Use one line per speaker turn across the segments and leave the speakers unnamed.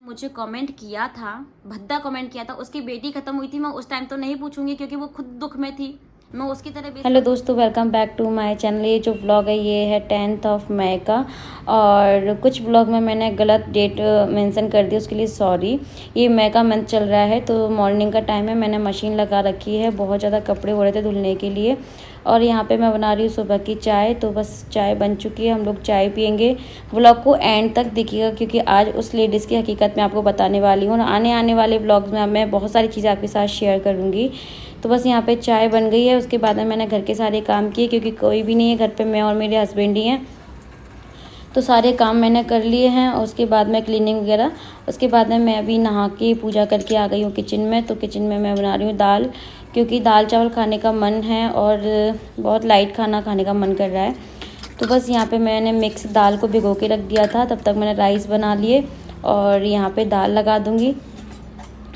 मुझे कमेंट किया था, भद्दा कमेंट किया था, उसकी बेटी ख़त्म हुई थी। मैं उस टाइम तो नहीं पूछूंगी क्योंकि वो खुद दुख में थी। मैं उसकी तरह
हेलो दोस्तों, welcome back to my channel. ये जो व्लॉग है ये है 10th मई का, और कुछ व्लॉग में मैंने गलत डेट मेंशन कर दी, उसके लिए सॉरी। ये मई का मंथ चल रहा है तो मॉर्निंग का टाइम है। मैंने मशीन लगा रखी है, बहुत ज़्यादा कपड़े हो रहे थे धुलने के लिए। और यहाँ पे मैं बना रही हूँ सुबह की चाय। तो बस चाय बन चुकी है, हम लोग चाय पियेंगे। व्लॉग को एंड तक देखिएगा क्योंकि आज उस लेडीज़ की हकीकत मैं आपको बताने वाली हूँ। आने वाले व्लॉग्स में मैं बहुत सारी चीज़ें आपके साथ शेयर करूँगी। तो बस यहाँ पे चाय बन गई है। उसके बाद में मैंने घर के सारे काम किए क्योंकि कोई भी नहीं है घर पे, मैं और मेरे हस्बैंड ही हैं। तो सारे काम मैंने कर लिए हैं और उसके बाद में क्लीनिंग वगैरह। उसके बाद में मैं अभी नहा के पूजा करके आ गई हूँ किचन में। तो किचन में मैं बना रही हूँ दाल, क्योंकि दाल चावल खाने का मन है और बहुत लाइट खाना खाने का मन कर रहा है। तो बस यहाँ पे मैंने मिक्स दाल को भिगो के रख दिया था, तब तक मैंने राइस बना लिए और यहाँ पे दाल लगा दूँगी।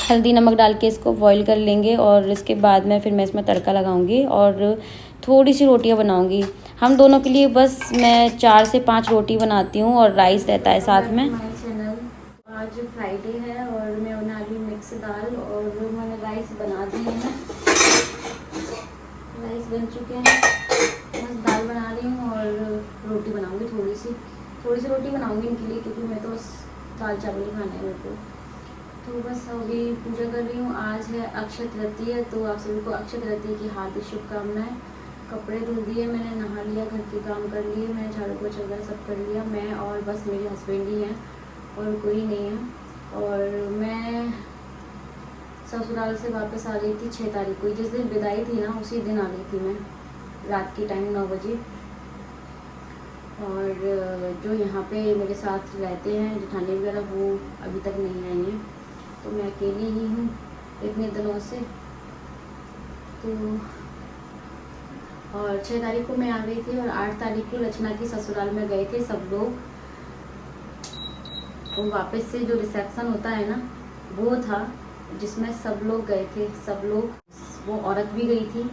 हल्दी नमक डाल के इसको बॉईल कर लेंगे और इसके बाद में फिर मैं इसमें तड़का लगाऊंगी और थोड़ी सी रोटियां बनाऊंगी हम दोनों के लिए। बस मैं 4 से 5 रोटी बनाती हूँ और राइस रहता है साथ में। चैनल आज फ्राइडे है और मैं बना रही हूँ मिक्स दाल और मैंने राइस बना दिए हैं। राइस बन चुके हैं, बस दाल बना रही हूँ और रोटी बनाऊँगी। थोड़ी सी रोटी बनाऊँगी इनके लिए क्योंकि मैं तो बस दाल चावल ही खाना है मेरे को। तो बस अभी पूजा कर रही हूँ। आज है अक्षय तृतीया, तो आप सभी को अक्षय तृतीया की हार्दिक शुभकामनाएं। कपड़े धुल दिए मैंने, नहा लिया, घर के काम कर लिए, मैंने झाड़ू पोछा वगैरह सब कर लिया। मैं और बस मेरे हस्बैंड ही हैं और कोई नहीं है। और मैं ससुराल से वापस आ गई थी 6 तारीख को। जिस दिन विदाई थी ना उसी दिन आ गई थी मैं, रात के टाइम 9 बजे। और जो यहाँ पे मेरे साथ रहते हैं जेठानी वगैरह वो अभी तक नहीं आई हैं, तो मैं अकेली ही हूँ इतने दिनों से। तो और 6 तारीख को मैं आ गई थी और 8 तारीख को लक्षणा की ससुराल में गए थे सब लोग। तो वापस से जो रिसेप्शन होता है ना वो था जिसमें सब लोग गए थे, सब लोग। वो औरत भी गई थी।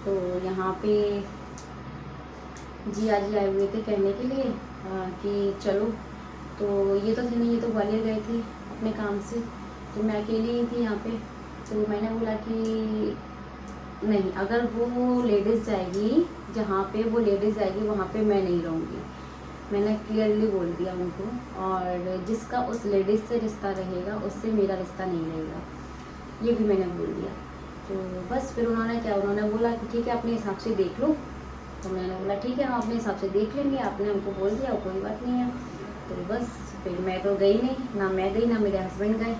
तो यहाँ पे जी आज आए हुए थे कहने के लिए कि चलो। तो ये तो थे नहीं, ये तो ग्वालियर गए थे अपने काम से, तो मैं अकेली ही थी यहाँ पे। तो मैंने बोला कि नहीं, अगर वो लेडीज़ जाएगी जहाँ पे वो लेडीज़ जाएगी वहाँ पे मैं नहीं रहूँगी। मैंने क्लियरली बोल दिया उनको। और जिसका उस लेडीज़ से रिश्ता रहेगा उससे मेरा रिश्ता नहीं रहेगा, ये भी मैंने बोल दिया। तो बस फिर उन्होंने बोला कि ठीक है अपने हिसाब से देख लो। तो मैंने बोला ठीक है हम अपने हिसाब से देख लेंगे, आपने हमको बोल दिया कोई बात नहीं है। तो बस फिर मैं तो गई नहीं, ना मैं गई ना मेरे हस्बैंड गए।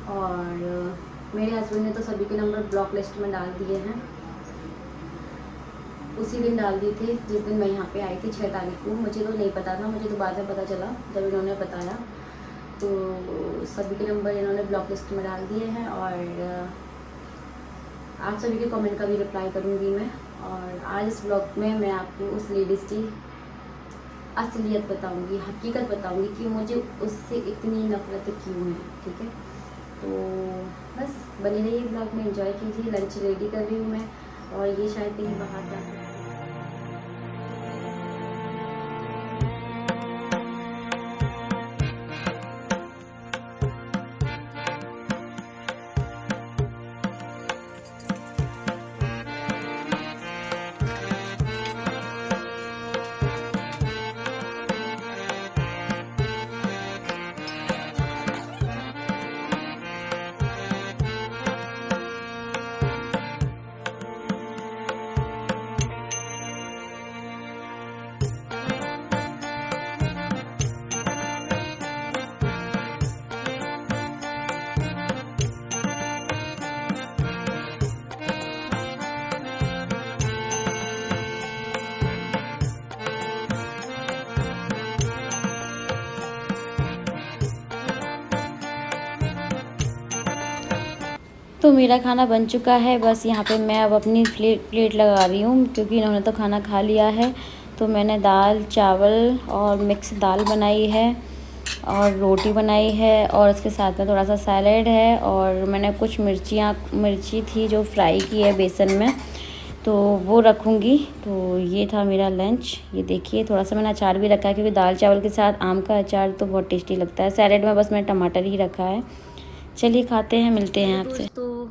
और मेरे हस्बैंड ने तो सभी के नंबर ब्लॉक लिस्ट में डाल दिए हैं। उसी दिन डाल दिए थे जिस दिन मैं यहाँ पे आई थी 6 तारीख को। मुझे तो नहीं पता था, मुझे तो बाद में पता चला जब इन्होंने बताया। तो सभी के नंबर इन्होंने ब्लॉक लिस्ट में डाल दिए हैं और आप सभी के कमेंट का भी रिप्लाई करूँगी मैं। और आज इस ब्लॉग में मैं आपको उस लेडीज़ की असलियत बताऊंगी, हकीकत बताऊंगी कि मुझे उससे इतनी नफरत क्यों है। ठीक है, तो बस बने रहिए ब्लॉग में, एंजॉय कीजिए। लंच रेडी कर रही हूँ मैं और ये शायद कहीं बाहर जा सकते हैं। तो मेरा खाना बन चुका है। बस यहाँ पे मैं अब अपनी प्लेट लगा रही हूँ क्योंकि इन्होंने तो खाना खा लिया है। तो मैंने दाल चावल और मिक्स दाल बनाई है और रोटी बनाई है और उसके साथ में थोड़ा सा सैलेड है और मैंने कुछ मिर्ची थी जो फ्राई की है बेसन में। तो वो रखूँगी। तो ये था मेरा लंच। ये देखिए थोड़ा सा मैंने अचार भी रखा है क्योंकि दाल चावल के साथ आम का अचार तो बहुत टेस्टी लगता है। सैलेड में बस मैंने टमाटर ही रखा है। चलिए खाते हैं, मिलते हैं आपसे।
तो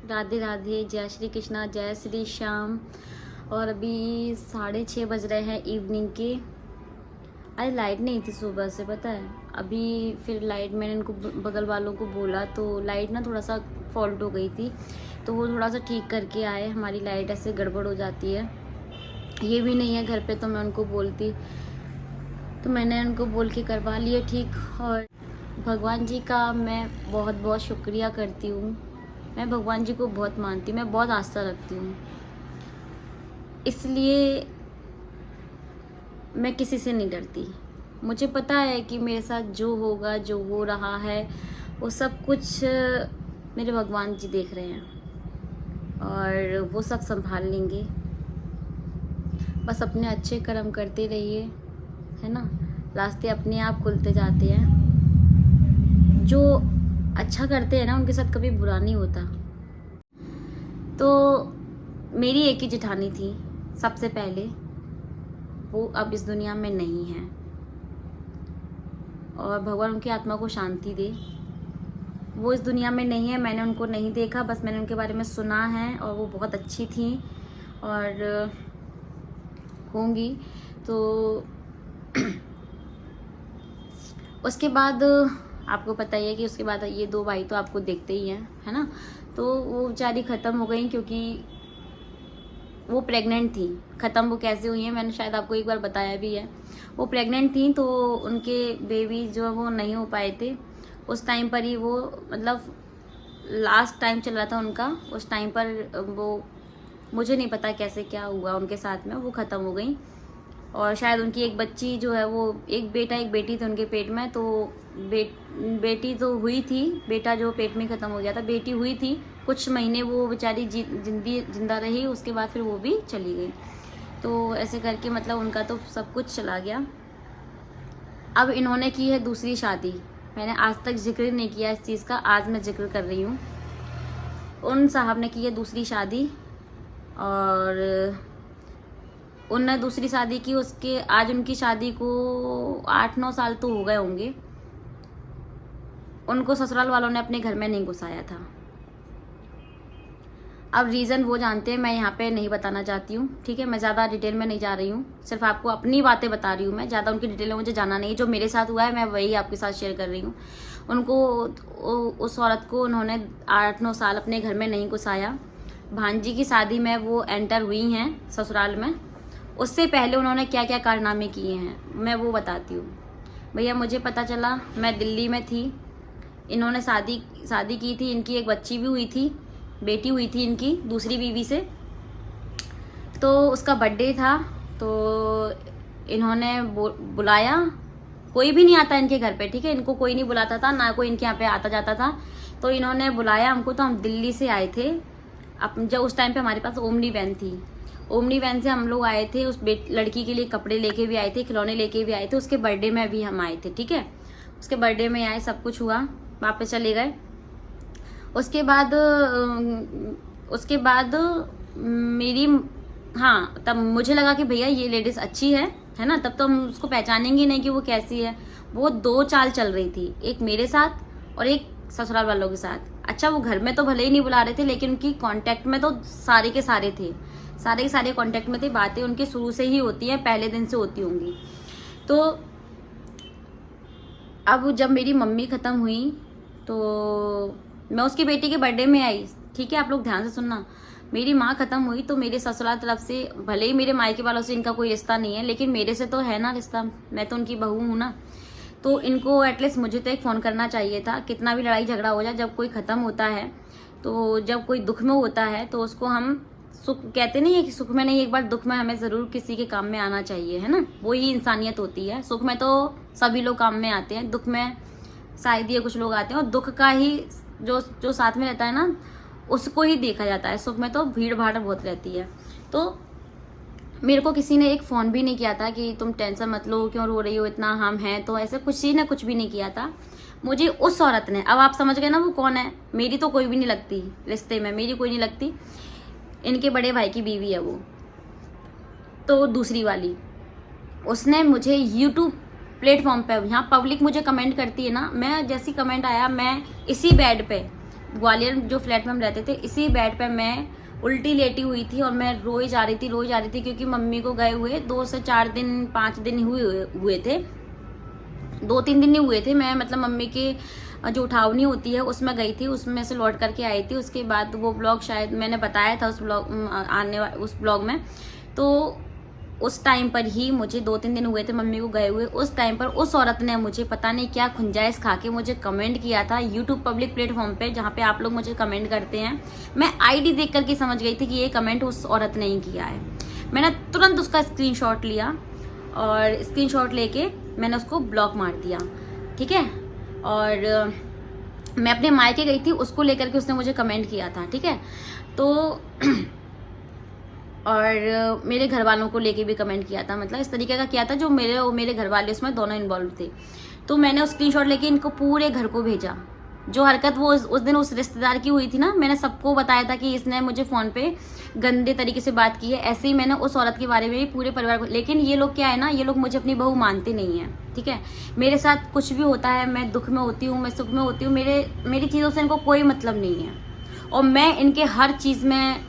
राधे राधे, जय श्री कृष्णा, जय श्री श्याम। और अभी 6:30 बज रहे हैं इवनिंग के। आज लाइट नहीं थी सुबह से, पता है। अभी फिर लाइट, मैंने इनको बगल वालों को बोला तो लाइट ना थोड़ा सा फॉल्ट हो गई थी, तो वो थोड़ा सा ठीक करके आए। हमारी लाइट ऐसे गड़बड़ हो जाती है, ये भी नहीं है घर पे तो मैं उनको बोलती, तो मैंने उनको बोल के करवा लिया ठीक। और भगवान जी का मैं बहुत बहुत शुक्रिया करती हूँ। मैं भगवान जी को बहुत मानती हूँ, मैं बहुत आस्था रखती हूँ, इसलिए मैं किसी से नहीं डरती। मुझे पता है कि मेरे साथ जो होगा, जो हो रहा है, वो सब कुछ मेरे भगवान जी देख रहे हैं और वो सब संभाल लेंगे। बस अपने अच्छे कर्म करते रहिए, है ना। रास्ते अपने आप खुलते जाते हैं। जो अच्छा करते हैं ना, उनके साथ कभी बुरा नहीं होता। तो मेरी एक ही जेठानी थी सबसे पहले, वो अब इस दुनिया में नहीं है और भगवान उनकी आत्मा को शांति दे। वो इस दुनिया में नहीं है, मैंने उनको नहीं देखा, बस मैंने उनके बारे में सुना है और वो बहुत अच्छी थी और होंगी। तो उसके बाद आपको पता ही है कि उसके बाद ये 2 भाई तो आपको देखते ही हैं, है ना। तो वो बेचारी ख़त्म हो गई क्योंकि वो प्रेग्नेंट थी। ख़त्म वो कैसे हुई है, मैंने शायद आपको एक बार बताया भी है। वो प्रेग्नेंट थी तो उनके बेबी जो है वो नहीं हो पाए थे उस टाइम पर ही। वो मतलब लास्ट टाइम चल रहा था उनका, उस टाइम पर वो, मुझे नहीं पता कैसे क्या हुआ उनके साथ में, वो ख़त्म हो गई। और शायद उनकी एक बच्ची जो है वो, एक बेटा एक बेटी थी उनके पेट में, तो बेटी तो हुई थी, बेटा जो पेट में ख़त्म हो गया था। बेटी हुई थी कुछ महीने, वो बेचारी जिंदा रही, उसके बाद फिर वो भी चली गई। तो ऐसे करके मतलब उनका तो सब कुछ चला गया। अब इन्होंने की है दूसरी शादी। मैंने आज तक जिक्र नहीं किया इस चीज़ का, आज मैं जिक्र कर रही हूँ। उन साहब ने की है दूसरी शादी और उनने दूसरी शादी की, उसके आज उनकी शादी को 8-9 साल तो हो गए होंगे। उनको ससुराल वालों ने अपने घर में नहीं घुसाया था। अब रीज़न वो जानते हैं, मैं यहाँ पे नहीं बताना चाहती हूँ, ठीक है। मैं ज़्यादा डिटेल में नहीं जा रही हूँ, सिर्फ आपको अपनी बातें बता रही हूँ मैं, ज़्यादा उनकी डिटेल में मुझे जाना नहीं है। जो मेरे साथ हुआ है मैं वही आपके साथ शेयर कर रही हूँ। उनको, उस औरत को उन्होंने 8-9 साल अपने घर में नहीं घुसाया। भांजी की शादी में वो एंटर हुई हैं ससुराल में, उससे पहले उन्होंने क्या क्या कारनामे किए हैं मैं वो बताती हूँ। भैया मुझे पता चला, मैं दिल्ली में थी, इन्होंने शादी की थी, इनकी एक बच्ची भी हुई थी, बेटी हुई थी इनकी दूसरी बीवी से। तो उसका बर्थडे था, तो इन्होंने बुलाया। कोई भी नहीं आता इनके घर पे, ठीक है। इनको कोई नहीं बुलाता था, ना कोई इनके यहाँ पे आता जाता था। तो इन्होंने बुलाया हमको, तो हम दिल्ली से आए थे। अब जब उस टाइम पे हमारे पास ओमनी वैन थी, ओमनी वैन से हम लोग आए थे। उस लड़की के लिए कपड़े लेके भी आए थे, खिलौने लेके भी आए थे। उसके बर्थडे में भी हम आए थे, ठीक है। उसके बर्थडे में आए, सब कुछ हुआ, वापस चले गए। उसके बाद मेरी, हाँ, तब मुझे लगा कि भैया ये लेडीज़ अच्छी है ना। तब तो हम उसको पहचानेंगे नहीं कि वो कैसी है। वो 2 चाल चल रही थी, एक मेरे साथ और एक ससुराल वालों के साथ। अच्छा, वो घर में तो भले ही नहीं बुला रहे थे, लेकिन उनकी कांटेक्ट में तो सारे के सारे थे, सारे के सारे कांटेक्ट में थे। बातें उनके शुरू से ही होती हैं, पहले दिन से होती होंगी। तो अब जब मेरी मम्मी ख़त्म हुई तो मैं उसकी बेटी के बर्थडे में आई, ठीक है। आप लोग ध्यान से सुनना। मेरी माँ ख़त्म हुई तो मेरे ससुराल तरफ से, भले ही मेरे मायके वालों से इनका कोई रिश्ता नहीं है, लेकिन मेरे से तो है ना रिश्ता, मैं तो उनकी बहू हूँ ना। तो इनको एटलीस्ट मुझे तो एक फ़ोन करना चाहिए था। कितना भी लड़ाई झगड़ा हो जाए, जब कोई ख़त्म होता है, तो जब कोई दुख में होता है तो उसको हम सुख कहते नहीं है कि सुख में नहीं, एक बार दुख में हमें ज़रूर किसी के काम में आना चाहिए, है ना। वो ही इंसानियत होती है। सुख में तो सभी लोग काम में आते हैं, दुख में शायद ये कुछ लोग आते हैं। और दुख का ही जो साथ में रहता है ना, उसको ही देखा जाता है। सुख में तो भीड़ भाड़ बहुत रहती है। तो मेरे को किसी ने एक फ़ोन भी नहीं किया था कि तुम टेंशन मत लो, क्यों रो रही हो इतना, हम हैं। तो ऐसे कुछ भी नहीं किया था मुझे उस औरत ने। अब आप समझ गए ना वो कौन है। मेरी तो कोई भी नहीं लगती रिश्ते में, मेरी कोई नहीं लगती। इनके बड़े भाई की बीवी है वो, तो दूसरी वाली, उसने मुझे यूट्यूब प्लेटफॉर्म पे, यहाँ पब्लिक मुझे कमेंट करती है ना, मैं जैसी कमेंट आया, मैं इसी बेड पे, ग्वालियर जो फ्लैट में हम रहते थे, इसी बेड पे मैं उल्टी लेटी हुई थी और मैं रोई जा रही थी क्योंकि मम्मी को गए हुए 2 से 4 दिन 5 दिन हुए थे, 2-3 दिन नहीं हुए थे। मैं मतलब मम्मी के जो उठावनी होती है उसमें गई थी, उसमें से लौट करके आई थी। उसके बाद वो ब्लॉग शायद मैंने बताया था उस ब्लॉग में, तो उस टाइम पर ही मुझे 2-3 दिन हुए थे मम्मी को गए हुए। उस टाइम पर उस औरत ने मुझे पता नहीं क्या खुंजाइश खा के मुझे कमेंट किया था यूट्यूब पब्लिक प्लेटफॉर्म पे, जहाँ पे आप लोग मुझे कमेंट करते हैं। मैं आईडी देख करके समझ गई थी कि ये कमेंट उस औरत ने ही किया है। मैंने तुरंत उसका स्क्रीनशॉट लिया और स्क्रीनशॉट लेके मैंने उसको ब्लॉक मार दिया, ठीक है। और मैं अपने मायके गई थी, उसको लेकर के उसने मुझे कमेंट किया था, ठीक है। तो और मेरे घर वालों को लेके भी कमेंट किया था, मतलब इस तरीके का किया था जो मेरे घर वाले उसमें दोनों इन्वॉल्व थे। तो मैंने उस स्क्रीनशॉट लेके इनको पूरे घर को भेजा। जो हरकत वो उस दिन उस रिश्तेदार की हुई थी ना, मैंने सबको बताया था कि इसने मुझे फ़ोन पे गंदे तरीके से बात की है। ऐसे ही मैंने उस औरत के बारे में भी पूरे परिवार को, लेकिन ये लोग क्या है ना, ये लोग मुझे अपनी बहू मानते नहीं है, ठीक है। मेरे साथ कुछ भी होता है, मैं दुख में होती हूँ, मैं सुख में होती हूँ, मेरी चीज़ों से इनको कोई मतलब नहीं है और मैं इनके हर चीज़ में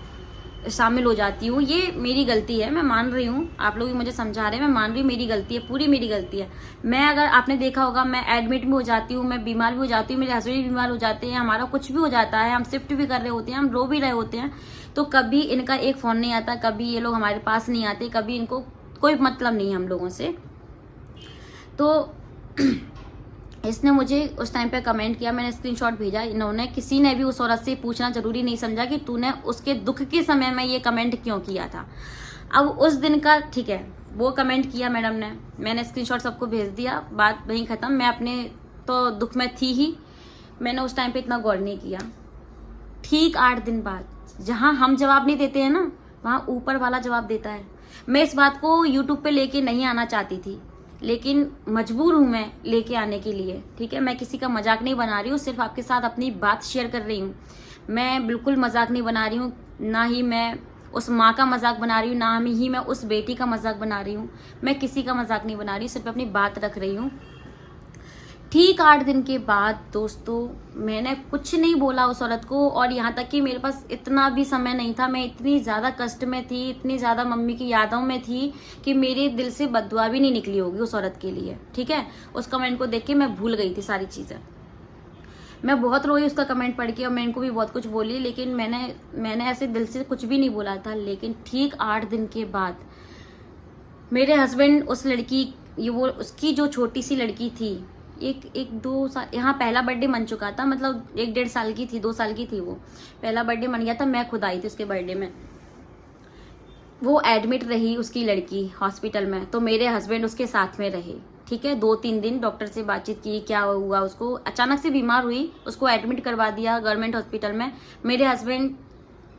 शामिल हो जाती हूँ। ये मेरी गलती है, मैं मान रही हूँ, आप लोग भी मुझे समझा रहे हैं, मैं मान रही हूँ मेरी गलती है, पूरी मेरी गलती है। मैं, अगर आपने देखा होगा, मैं एडमिट भी हो जाती हूँ, मैं बीमार भी हो जाती हूँ, मेरे हस्बैंड भी बीमार हो जाते हैं, हमारा कुछ भी हो जाता है, हम शिफ्ट भी कर रहे होते हैं, हम रो भी रहे होते हैं, तो कभी इनका एक फ़ोन नहीं आता, कभी ये लोग हमारे पास नहीं आते, कभी इनको कोई मतलब नहीं है हम लोगों से। तो इसने मुझे उस टाइम पे कमेंट किया, मैंने स्क्रीनशॉट भेजा। इन्होंने, किसी ने भी उस औरत से पूछना जरूरी नहीं समझा कि तूने उसके दुख के समय में ये कमेंट क्यों किया था। अब उस दिन का, ठीक है, वो कमेंट किया मैडम ने, मैंने स्क्रीनशॉट सबको भेज दिया, बात वहीं ख़त्म। मैं अपने तो दुख में थी ही, मैंने उस टाइम पे इतना गौर नहीं किया। ठीक 8 दिन बाद, जहाँ हम जवाब नहीं देते हैं ना, वहाँ ऊपर वाला जवाब देता है। मैं इस बात को यूट्यूब पे लेके नहीं आना चाहती थी, लेकिन मजबूर हूँ मैं लेके आने के लिए, ठीक है। मैं किसी का मजाक नहीं बना रही हूँ, सिर्फ आपके साथ अपनी बात शेयर कर रही हूँ। मैं बिल्कुल मजाक नहीं बना रही हूँ, ना ही मैं उस माँ का मजाक बना रही हूँ, ना ही मैं उस बेटी का मजाक बना रही हूँ। मैं किसी का मजाक नहीं बना रही, सिर्फ अपनी बात रख रही हूँ। ठीक 8 दिन के बाद दोस्तों, मैंने कुछ नहीं बोला उस औरत को, और यहाँ तक कि मेरे पास इतना भी समय नहीं था, मैं इतनी ज़्यादा कष्ट में थी, इतनी ज़्यादा मम्मी की यादों में थी कि मेरे दिल से बद्दुआ भी नहीं निकली होगी उस औरत के लिए, ठीक है। उस कमेंट को देख के मैं भूल गई थी सारी चीज़ें। मैं बहुत रोई उसका कमेंट पढ़ के, और मैं इनको भी बहुत कुछ बोली, लेकिन मैंने ऐसे दिल से कुछ भी नहीं बोला था। लेकिन ठीक 8 दिन के बाद मेरे हस्बैंड उस लड़की, वो उसकी जो छोटी सी लड़की थी, 1-2 साल, यहाँ पहला बर्थडे मन चुका था, मतलब 1-1.5 साल की थी, 2 साल की थी वो, पहला बर्थडे मन गया था, मैं खुद आई थी उसके बर्थडे में। वो एडमिट रही उसकी लड़की हॉस्पिटल में, तो मेरे हस्बैंड उसके साथ में रहे, ठीक है। 2-3 दिन डॉक्टर से बातचीत की, क्या हुआ उसको, अचानक से बीमार हुई, उसको एडमिट करवा दिया गवर्नमेंट हॉस्पिटल में। मेरे हस्बैंड,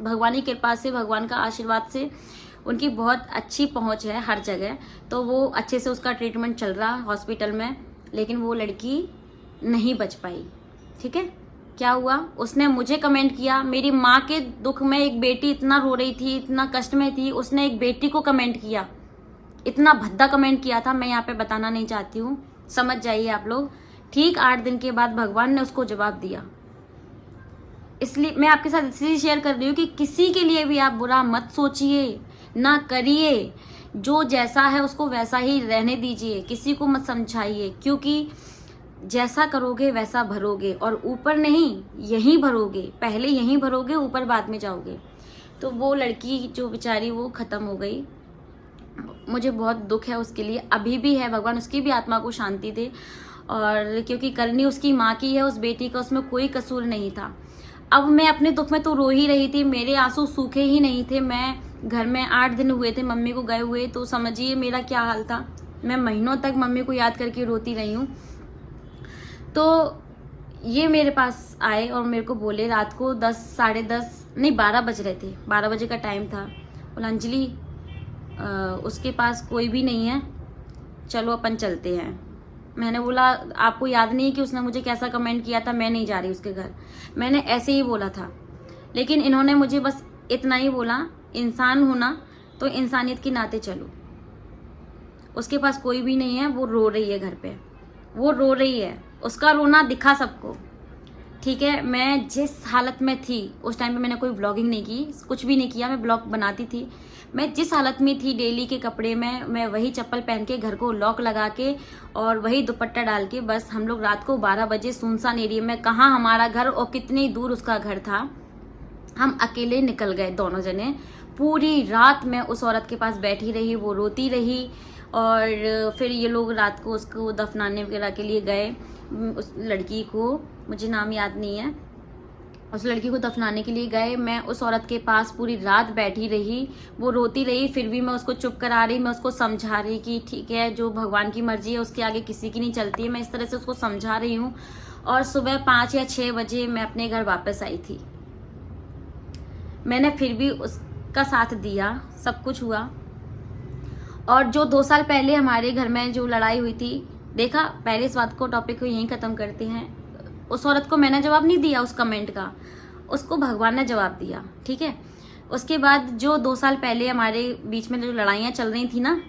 भगवान की कृपा से, भगवान का आशीर्वाद से, उनकी बहुत अच्छी पहुंच है हर जगह, तो वो अच्छे से उसका ट्रीटमेंट चल रहा हॉस्पिटल में। लेकिन वो लड़की नहीं बच पाई, ठीक है। क्या हुआ, उसने मुझे कमेंट किया, मेरी माँ के दुख में एक बेटी इतना रो रही थी, इतना कष्ट में थी, उसने एक बेटी को कमेंट किया, इतना भद्दा कमेंट किया था, मैं यहाँ पे बताना नहीं चाहती हूँ, समझ जाइए आप लोग। ठीक 8 दिन के बाद भगवान ने उसको जवाब दिया। इसलिए मैं आपके साथ इसलिए शेयर कर रही हूँ कि किसी के लिए भी आप बुरा मत सोचिए, ना करिए, जो जैसा है उसको वैसा ही रहने दीजिए, किसी को मत समझाइए, क्योंकि जैसा करोगे वैसा भरोगे, और ऊपर नहीं यहीं भरोगे, पहले यहीं भरोगे, ऊपर बाद में जाओगे। तो वो लड़की जो बेचारी, वो ख़त्म हो गई, मुझे बहुत दुख है उसके लिए, अभी भी है, भगवान उसकी भी आत्मा को शांति दे। और क्योंकि करनी उसकी माँ की है, उस बेटी का उसमें कोई कसूर नहीं था। अब मैं अपने दुख में तो रो ही रही थी, मेरे आंसू सूखे ही नहीं थे। मैं घर में 8 दिन हुए थे मम्मी को गए हुए, तो समझिए मेरा क्या हाल था। मैं महीनों तक मम्मी को याद करके रोती रही हूँ। तो ये मेरे पास आए और मेरे को बोले, रात को 10, साढ़े 10 नहीं 12 बज रहे थे, 12 बजे का टाइम था। बोला, अंजलि उसके पास कोई भी नहीं है, चलो अपन चलते हैं। मैंने बोला, आपको याद नहीं है कि उसने मुझे कैसा कमेंट किया था, मैं नहीं जा रही उसके घर। मैंने ऐसे ही बोला था, लेकिन इन्होंने मुझे बस इतना ही बोला, इंसान हो ना तो इंसानियत के नाते चलो। उसके पास कोई भी नहीं है, वो रो रही है घर पे, वो रो रही है, उसका रोना दिखा सबको, ठीक है। मैं जिस हालत में थी उस टाइम पे मैंने कोई व्लॉगिंग नहीं की, कुछ भी नहीं किया, मैं ब्लॉग बनाती थी। मैं जिस हालत में थी डेली के कपड़े में, मैं वही चप्पल पहन के, घर को लॉक लगा के और वही दुपट्टा डाल के, बस हम लोग रात को 12 बजे सुनसान एरिया में, कहाँ हमारा घर और कितनी दूर उसका घर था, हम अकेले निकल गए दोनों जने। पूरी रात मैं उस औरत के पास बैठी रही, वो रोती रही। और फिर ये लोग रात को उसको दफनाने वगैरह के लिए गए। उस लड़की को, मुझे नाम याद नहीं है, उस लड़की को दफनाने के लिए गए। मैं उस औरत के पास पूरी रात बैठी रही, वो रोती रही, फिर भी मैं उसको चुप करा रही, मैं उसको समझा रही कि ठीक है, जो भगवान की मर्जी है उसके आगे किसी की नहीं चलती है। मैं इस तरह से उसको समझा रही हूँ। और सुबह 5 या 6 बजे मैं अपने घर वापस आई थी। मैंने फिर भी उसका साथ दिया, सब कुछ हुआ। और जो 2 साल पहले हमारे घर में जो लड़ाई हुई थी, देखा, पहले इस बात को, टॉपिक को यहीं ख़त्म करते हैं। उस औरत को मैंने जवाब नहीं दिया उस कमेंट का, उसको भगवान ने जवाब दिया, ठीक है। उसके बाद जो 2 साल पहले हमारे बीच में जो लड़ाइयाँ चल रही थी ना,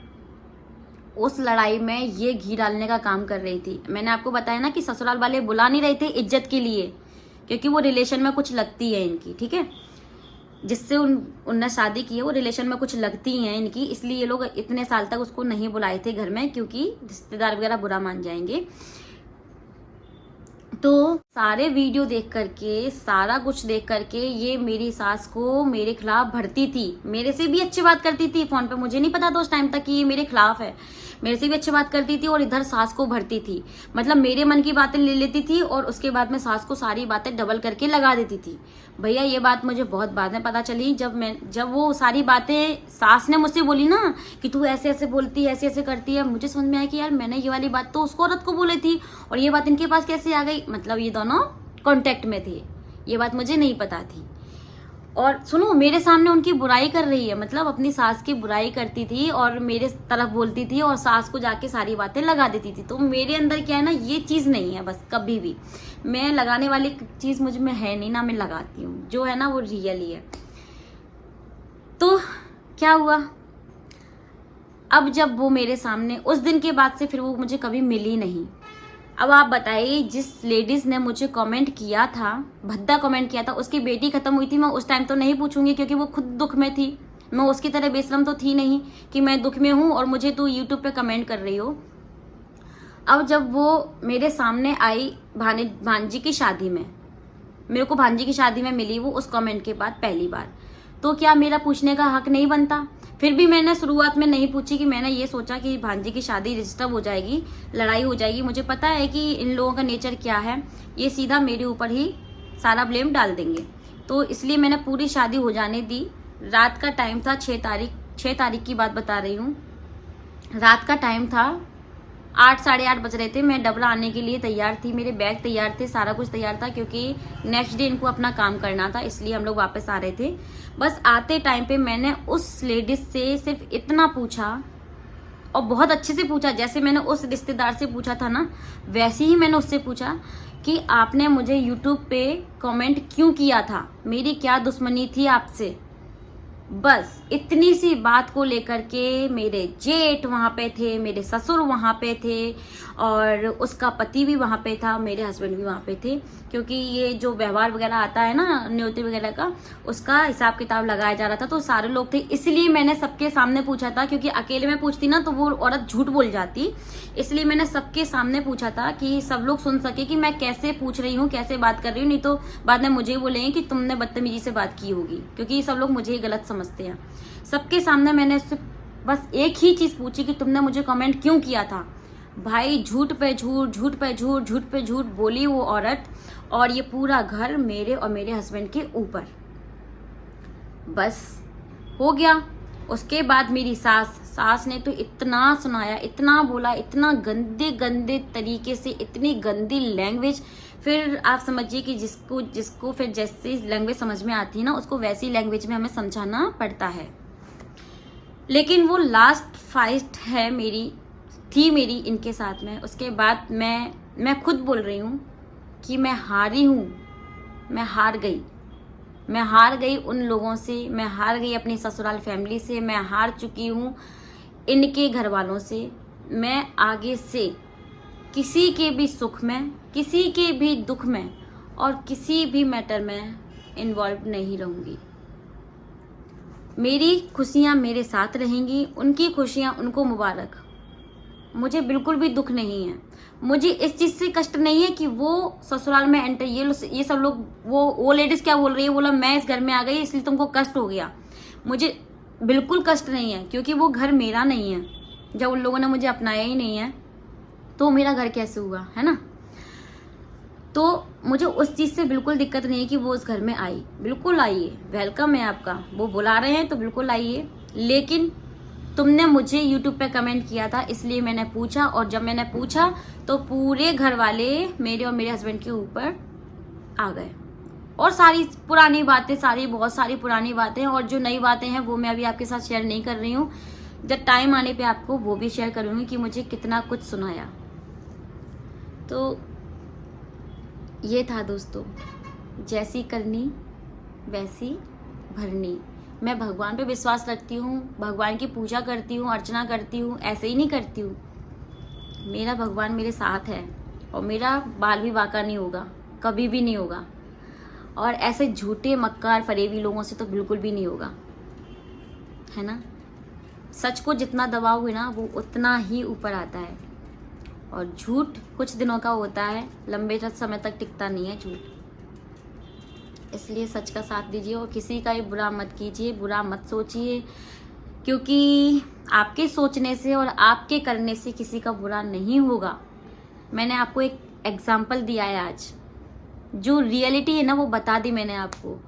उस लड़ाई में ये घी डालने का काम कर रही थी। मैंने आपको बताया ना कि ससुराल वाले बुला नहीं रहे थे इज्जत के लिए, क्योंकि वो रिलेशन में कुछ लगती है इनकी, ठीक है। जिससे उनने शादी की है वो रिलेशन में कुछ लगती हैं इनकी, इसलिए ये लोग इतने साल तक उसको नहीं बुलाए थे घर में, क्योंकि रिश्तेदार वगैरह बुरा मान जाएंगे। तो सारे वीडियो देख करके, सारा कुछ देख करके, ये मेरी सास को मेरे खिलाफ भरती थी। मेरे से भी अच्छी बात करती थी फोन पे, मुझे नहीं पता था उस टाइम तक कि ये मेरे खिलाफ है। मेरे से भी अच्छी बात करती थी और इधर सास को भरती थी। मतलब मेरे मन की बातें ले लेती थी और उसके बाद में सास को सारी बातें डबल करके लगा देती थी। भैया ये बात मुझे बहुत बाद में पता चली, जब वो सारी बातें सास ने मुझसे बोली ना कि तू ऐसे ऐसे बोलती है, ऐसे ऐसे करती है, मुझे समझ में आया कि यार मैंने ये वाली बात तो उसको औरत को बोली थी और ये बात इनके पास कैसे आ गई। मतलब ये दोनों कांटेक्ट में थे, ये बात मुझे नहीं पता थी। और सुनो, मेरे सामने उनकी बुराई कर रही है, मतलब अपनी सास की बुराई करती थी और मेरे तरफ बोलती थी और सास को जाके सारी बातें लगा देती थी। तो मेरे अंदर क्या है ना, ये चीज़ नहीं है, बस कभी भी मैं लगाने वाली चीज़ मुझ में है नहीं ना, मैं लगाती हूँ, जो है ना वो रियल ही है। तो क्या हुआ, अब जब वो मेरे सामने, उस दिन के बाद से फिर वो मुझे कभी मिली नहीं। अब आप बताइए, जिस लेडीज ने मुझे कमेंट किया था, भद्दा कमेंट किया था, उसकी बेटी खत्म हुई थी, मैं उस टाइम तो नहीं पूछूंगी क्योंकि वो खुद दुख में थी। मैं उसकी तरह बेशरम तो थी नहीं कि मैं दुख में हूं और मुझे तू यूट्यूब पे कमेंट कर रही हो। अब जब वो मेरे सामने आई भांजी की शादी में, मेरे को भांजी की शादी में मिली वो उस कमेंट के बाद पहली बार, तो क्या मेरा पूछने का हक नहीं बनता? फिर भी मैंने शुरुआत में नहीं पूछी कि मैंने ये सोचा कि भांजी की शादी डिस्टर्ब हो जाएगी, लड़ाई हो जाएगी। मुझे पता है कि इन लोगों का नेचर क्या है, ये सीधा मेरे ऊपर ही सारा ब्लेम डाल देंगे। तो इसलिए मैंने पूरी शादी हो जाने दी। रात का टाइम था, 6 तारीख की बात बता रही हूँ। रात का टाइम था, 8 साढ़े 8 बज रहे थे। मैं डबरा आने के लिए तैयार थी, मेरे बैग तैयार थे, सारा कुछ तैयार था, क्योंकि नेक्स्ट डे इनको अपना काम करना था, इसलिए हम लोग वापस आ रहे थे। बस आते टाइम पे मैंने उस लेडीज से सिर्फ इतना पूछा, और बहुत अच्छे से पूछा, जैसे मैंने उस रिश्तेदार से पूछा था ना, वैसे ही मैंने उससे पूछा कि आपने मुझे यूट्यूब पे कमेंट क्यों किया था, मेरी क्या दुश्मनी थी आपसे। बस इतनी सी बात को लेकर के मेरे जेठ वहाँ पे थे, मेरे ससुर वहाँ पे थे और उसका पति भी वहाँ पे था, मेरे हस्बैंड भी वहाँ पे थे, क्योंकि ये जो व्यवहार वगैरह आता है ना न्योते वगैरह का, उसका हिसाब किताब लगाया जा रहा था। तो सारे लोग थे, इसलिए मैंने सबके सामने पूछा था, क्योंकि अकेले में पूछती ना तो वो औरत झूठ बोल जाती, इसलिए मैंने सबके सामने पूछा था कि सब लोग सुन सके कि मैं कैसे पूछ रही हूँ, कैसे बात कर रही हूँ। नहीं तो बाद में मुझे बोलेंगे कि तुमने बदतमीजी से बात की होगी, क्योंकि सब लोग मुझे ही गलत समझते हैं। सबके सामने मैंने उससे बस एक ही चीज पूछी कि तुमने मुझे कमेंट क्यों किया था। भाई झूठ पे झूठ, झूठ पे झूठ, झूठ पे झूठ बोली वो औरत, और ये पूरा घर मेरे और मेरे हस्बैंड के ऊपर। बस हो गया। उसके बाद मेरी सास ने तो इतना सुनाया, इतना बोला, इतना गंदे गंदे तरीके से, इतनी गंदी लैंग्वेज। फिर आप समझिए कि जिसको फिर जैसी लैंग्वेज समझ में आती है ना, उसको वैसी लैंग्वेज में हमें समझाना पड़ता है। लेकिन वो लास्ट फाइट है थी मेरी इनके साथ में। उसके बाद मैं खुद बोल रही हूँ कि मैं हारी हूँ, मैं हार गई, मैं हार गई उन लोगों से, मैं हार गई अपनी ससुराल फैमिली से, मैं हार चुकी हूँ इनके घर वालों से। मैं आगे से किसी के भी सुख में, किसी के भी दुख में और किसी भी मैटर में इन्वॉल्व नहीं रहूँगी। मेरी खुशियाँ मेरे साथ रहेंगी, उनकी खुशियाँ उनको मुबारक। मुझे बिल्कुल भी दुख नहीं है, मुझे इस चीज़ से कष्ट नहीं है कि वो ससुराल में एंटर, ये सब लोग, वो लेडीज़ क्या बोल रही है, बोला मैं इस घर में आ गई इसलिए तुमको कष्ट हो गया। मुझे बिल्कुल कष्ट नहीं है, क्योंकि वो घर मेरा नहीं है। जब उन लोगों ने मुझे अपनाया ही नहीं है तो मेरा घर कैसे हुआ, है ना। तो मुझे उस चीज़ से बिल्कुल दिक्कत नहीं है कि वो उस घर में आई। बिल्कुल आइए, वेलकम है आपका, वो बुला रहे हैं तो बिल्कुल आइए। लेकिन तुमने मुझे यूट्यूब पे कमेंट किया था, इसलिए मैंने पूछा, और जब मैंने पूछा तो पूरे घर वाले मेरे और मेरे हस्बैंड के ऊपर आ गए। और सारी पुरानी बातें, बहुत सारी पुरानी बातें, और जो नई बातें हैं वो मैं अभी आपके साथ शेयर नहीं कर रही हूँ। जब टाइम आने पे आपको वो भी शेयर करूँगी कि मुझे कितना कुछ सुनाया। तो ये था दोस्तों, जैसी करनी वैसी भरनी। मैं भगवान पे विश्वास रखती हूँ, भगवान की पूजा करती हूँ, अर्चना करती हूँ, ऐसे ही नहीं करती हूँ। मेरा भगवान मेरे साथ है और मेरा बाल भी बांका नहीं होगा, कभी भी नहीं होगा। और ऐसे झूठे मक्कार फरेबी लोगों से तो बिल्कुल भी नहीं होगा, है ना। सच को जितना दबाओगे ना वो उतना ही ऊपर आता है, और झूठ कुछ दिनों का होता है, लंबे समय तक टिकता नहीं है झूठ। इसलिए सच का साथ दीजिए और किसी का भी बुरा मत कीजिए, बुरा मत सोचिए, क्योंकि आपके सोचने से और आपके करने से किसी का बुरा नहीं होगा। मैंने आपको एक एग्जाम्पल दिया है आज, जो रियलिटी है ना वो बता दी मैंने आपको।